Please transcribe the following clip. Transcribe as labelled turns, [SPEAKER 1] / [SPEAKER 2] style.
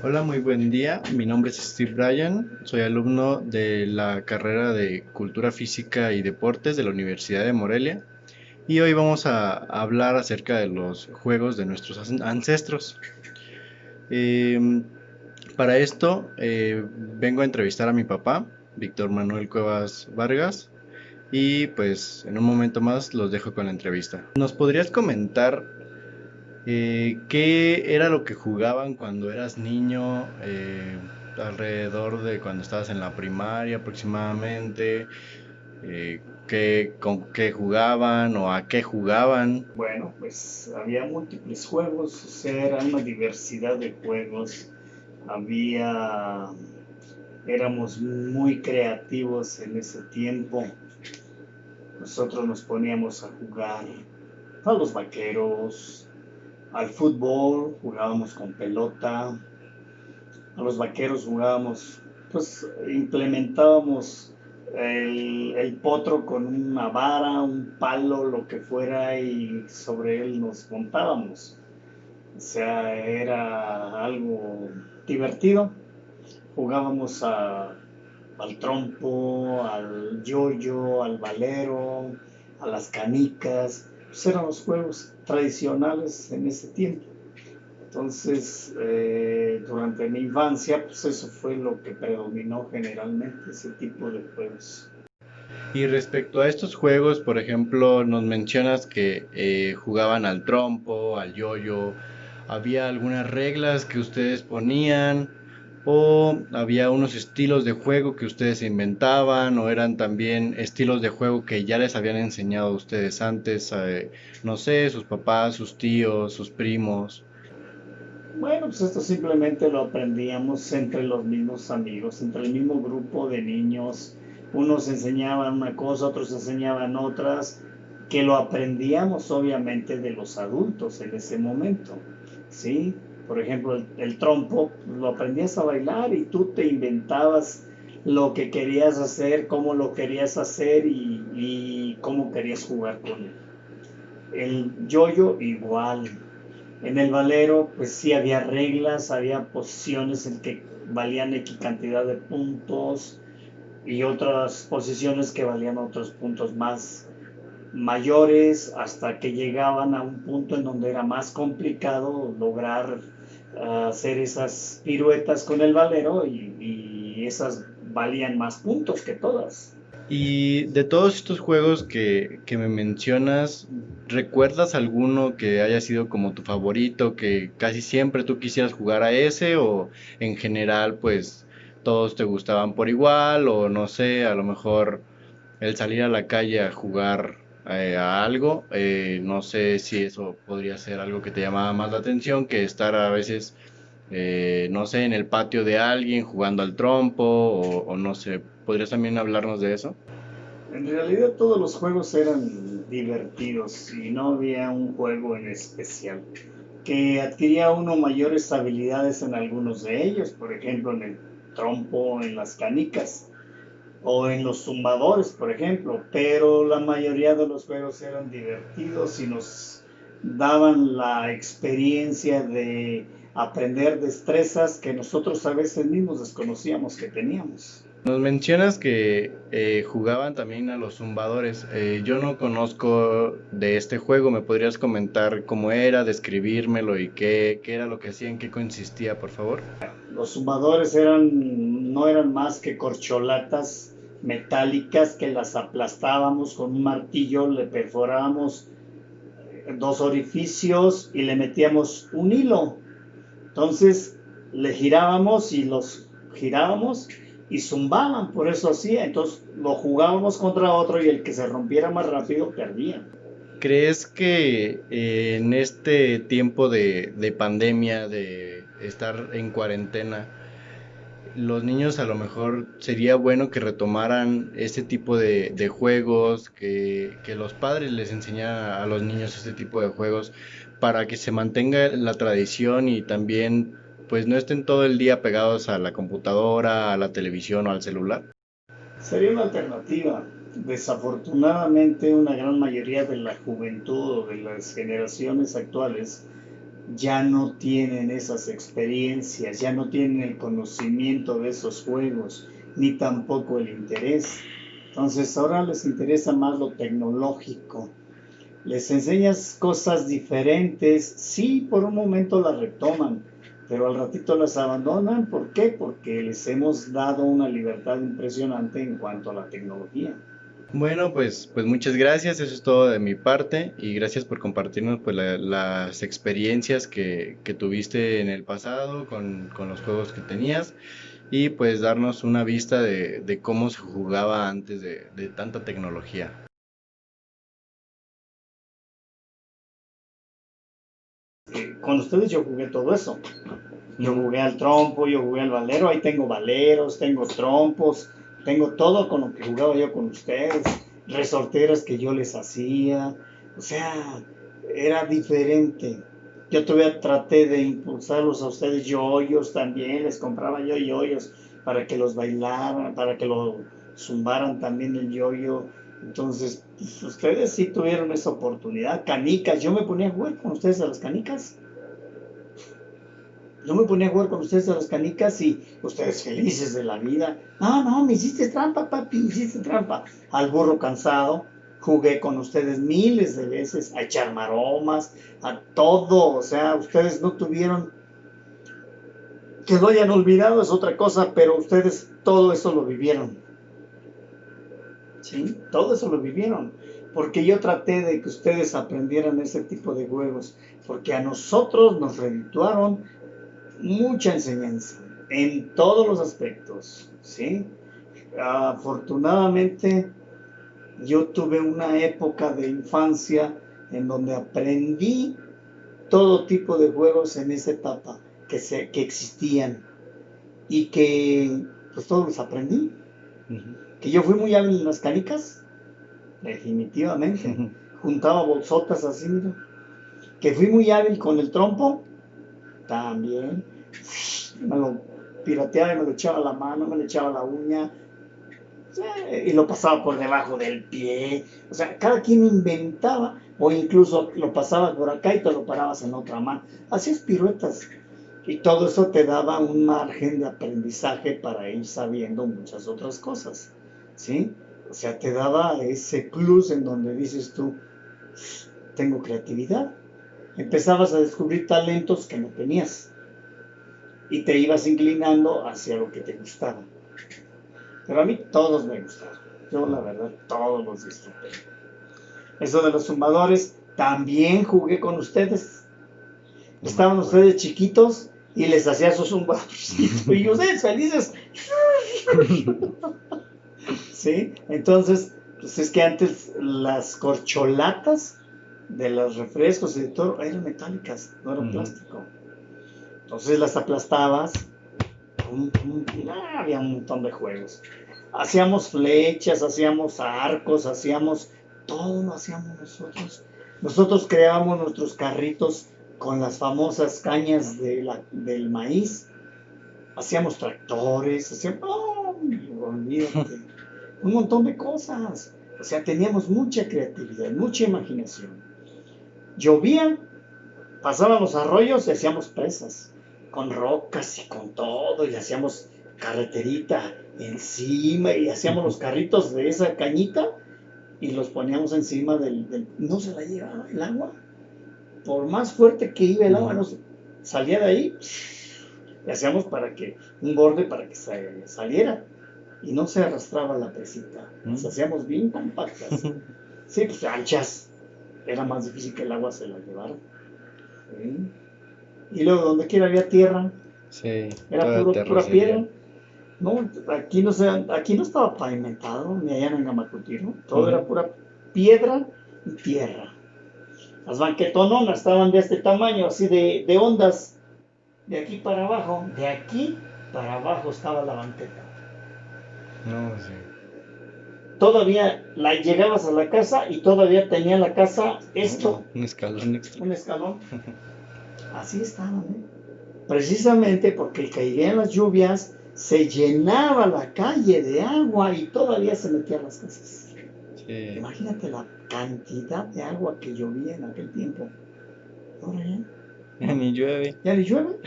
[SPEAKER 1] Hola, muy buen día. Mi nombre es Steve Bryan. Soy alumno de la carrera de Cultura Física y Deportes de la Universidad de Morelia. Y hoy vamos a hablar acerca de los juegos de nuestros ancestros. Em, para esto vengo a entrevistar a mi papá, Víctor Manuel Cuevas Vargas. Y pues en un momento más los dejo con la entrevista. ¿Nos podrías comentar ¿qué era lo que jugaban cuando eras niño, alrededor de cuando estabas en la primaria aproximadamente? ¿Con qué jugaban o a qué jugaban?
[SPEAKER 2] Bueno, pues había múltiples juegos, o sea, era una diversidad de juegos. Había, éramos muy creativos en ese tiempo. Nosotros nos poníamos a jugar a los vaqueros, al fútbol, jugábamos con pelota, a los vaqueros jugábamos, pues implementábamos el potro con una vara, un palo, lo que fuera, y sobre él nos montábamos. O sea, era algo divertido. Jugábamos al trompo, al yoyo, al valero, a las canicas. Pues eran los juegos tradicionales en ese tiempo. Entonces, durante mi infancia, pues eso fue lo que predominó generalmente, ese tipo de juegos.
[SPEAKER 1] Y respecto a estos juegos, por ejemplo, nos mencionas que jugaban al trompo, al yoyo. ¿Había algunas reglas que ustedes ponían? ¿O había unos estilos de juego que ustedes inventaban? ¿O eran también estilos de juego que ya les habían enseñado a ustedes antes? No sé, sus papás, sus tíos, sus primos.
[SPEAKER 2] Bueno, pues esto simplemente lo aprendíamos entre los mismos amigos, entre el mismo grupo de niños. Unos enseñaban una cosa, otros enseñaban otras, que lo aprendíamos obviamente de los adultos en ese momento, ¿sí? Por ejemplo, el trompo, pues, lo aprendías a bailar y tú te inventabas lo que querías hacer, cómo lo querías hacer y cómo querías jugar con él. El yoyo igual. En el valero, pues sí había reglas, había posiciones en que valían X cantidad de puntos y otras posiciones que valían otros puntos más mayores hasta que llegaban a un punto en donde era más complicado lograr hacer esas piruetas con el valero y esas valían más puntos que todas.
[SPEAKER 1] Y de todos estos juegos que me mencionas, ¿recuerdas alguno que haya sido como tu favorito, que casi siempre tú quisieras jugar a ese o en general pues todos te gustaban por igual o no sé, a lo mejor el salir a la calle a jugar a algo, no sé si eso podría ser algo que te llamaba más la atención que estar a veces, no sé, en el patio de alguien jugando al trompo o no sé, ¿podrías también hablarnos de eso?
[SPEAKER 2] En realidad todos los juegos eran divertidos y no había un juego en especial. Que adquiría uno mayores habilidades en algunos de ellos, por ejemplo en el trompo, en las canicas o en los zumbadores, por ejemplo, pero la mayoría de los juegos eran divertidos y nos daban la experiencia de aprender destrezas que nosotros a veces mismos desconocíamos que teníamos.
[SPEAKER 1] Nos mencionas que jugaban también a los zumbadores. Yo no conozco de este juego. ¿Me podrías comentar cómo era, describírmelo y qué era lo que hacía, en qué consistía, por favor?
[SPEAKER 2] Los zumbadores no eran más que corcholatas metálicas que las aplastábamos con un martillo, le perforábamos dos orificios y le metíamos un hilo. Entonces le girábamos y los girábamos y zumbaban, por eso hacía. Entonces lo jugábamos contra otro y el que se rompiera más rápido perdía.
[SPEAKER 1] ¿Crees que en este tiempo de pandemia, de estar en cuarentena, los niños a lo mejor sería bueno que retomaran este tipo de juegos, que los padres les enseñaran a los niños este tipo de juegos para que se mantenga la tradición y también pues no estén todo el día pegados a la computadora, a la televisión o al celular?
[SPEAKER 2] Sería una alternativa. Desafortunadamente una gran mayoría de la juventud o de las generaciones actuales ya no tienen esas experiencias, ya no tienen el conocimiento de esos juegos, ni tampoco el interés. Entonces ahora les interesa más lo tecnológico. Les enseñas cosas diferentes, sí, por un momento las retoman, pero al ratito las abandonan. ¿Por qué? Porque les hemos dado una libertad impresionante en cuanto a la tecnología.
[SPEAKER 1] Bueno, pues muchas gracias, eso es todo de mi parte y gracias por compartirnos pues las experiencias que tuviste en el pasado con los juegos que tenías y pues darnos una vista de cómo se jugaba antes de tanta tecnología.
[SPEAKER 2] Con ustedes yo jugué todo eso. Yo
[SPEAKER 1] Ujú.
[SPEAKER 2] jugué al trompo, yo jugué al valero, ahí tengo valeros, tengo trompos, tengo todo con lo que jugaba yo con ustedes, resorteras que yo les hacía, o sea, era diferente. Yo todavía traté de impulsarlos a ustedes yoyos también, les compraba yo yoyos para que los bailaran, para que lo zumbaran también el yoyo. Entonces, pues, ustedes sí tuvieron esa oportunidad. Canicas, yo me ponía a jugar con ustedes a las canicas. Yo me ponía a jugar con ustedes a las canicas y ustedes felices de la vida. No, no, me hiciste trampa, papi, me hiciste trampa. Al burro cansado, jugué con ustedes miles de veces a echar maromas, a todo. O sea, ustedes no tuvieron, que lo hayan olvidado es otra cosa, pero ustedes todo eso lo vivieron. ¿Sí? Todo eso lo vivieron. Porque yo traté de que ustedes aprendieran ese tipo de juegos. Porque a nosotros nos redituaron mucha enseñanza en todos los aspectos, ¿sí? Afortunadamente yo tuve una época de infancia en donde aprendí todo tipo de juegos en esa etapa que existían y que pues todos los aprendí.
[SPEAKER 1] Ujú.
[SPEAKER 2] Que yo fui muy hábil en las canicas, definitivamente. Juntaba bolsotas así, mira. Que fui muy hábil con el trompo, también. Me lo pirateaba y me lo echaba a la mano, me lo echaba a la uña, y lo pasaba por debajo del pie. O sea, cada quien inventaba, o incluso lo pasabas por acá y te lo parabas en otra mano. Hacías piruetas. Y todo eso te daba un margen de aprendizaje para ir sabiendo muchas otras cosas. ¿Sí? O sea, te daba ese plus en donde dices tú, tengo creatividad. Empezabas a descubrir talentos que no tenías y te ibas inclinando hacia lo que te gustaba. Pero a mí todos me gustaron. Yo la verdad todos los disfruté. Eso de los zumbadores, también jugué con ustedes.
[SPEAKER 1] No me
[SPEAKER 2] Estaban
[SPEAKER 1] acuerdo.
[SPEAKER 2] ustedes chiquitos y les hacía su zumbadorcito. Y ustedes felices. ¿Sí? Entonces, pues es que antes las corcholatas de los refrescos y de todo eran metálicas, no eran
[SPEAKER 1] Ujú.
[SPEAKER 2] plástico. Entonces las aplastabas. Había un montón de juegos. Hacíamos flechas, hacíamos arcos, hacíamos todo lo hacíamos nosotros. Nosotros creábamos nuestros carritos con las famosas cañas del maíz. Hacíamos tractores, hacíamos, ¡oh! Olvídate, un montón de cosas. O sea, teníamos mucha creatividad, mucha imaginación. Llovía, pasaban los arroyos y hacíamos presas, con rocas y con todo, y hacíamos carreterita encima, y hacíamos los carritos de esa cañita, y los poníamos encima no se la llevaba el agua. Por más fuerte que iba el agua,
[SPEAKER 1] Ujú.
[SPEAKER 2] no salía de ahí, y hacíamos para que, un borde para que saliera, y no se arrastraba la presita. Las
[SPEAKER 1] Mm.
[SPEAKER 2] hacíamos bien compactas. Sí, pues anchas. Era más difícil que el agua se la llevara. ¿Sí? Y luego donde quiera había tierra,
[SPEAKER 1] Sí,
[SPEAKER 2] era
[SPEAKER 1] toda
[SPEAKER 2] pura piedra.
[SPEAKER 1] terracería.
[SPEAKER 2] No, aquí no estaba pavimentado, ni allá en Gamacutiro. Todo era
[SPEAKER 1] Ujú.
[SPEAKER 2] pura piedra y tierra. Las banquetononas estaban de este tamaño, así de ondas, de aquí para abajo. De aquí para abajo estaba la banqueta.
[SPEAKER 1] No, sí.
[SPEAKER 2] Todavía llegabas a la casa y todavía tenía la casa
[SPEAKER 1] Oh,
[SPEAKER 2] esto,
[SPEAKER 1] un escalón extra.
[SPEAKER 2] un escalón. Así estaban, ¿eh? Precisamente porque caían las lluvias, se llenaba la calle de agua y todavía se metía a las casas.
[SPEAKER 1] Sí.
[SPEAKER 2] Imagínate la cantidad de agua que llovía en aquel tiempo. Ahora ya.
[SPEAKER 1] Ni llueve.
[SPEAKER 2] ¿Ya ni llueve?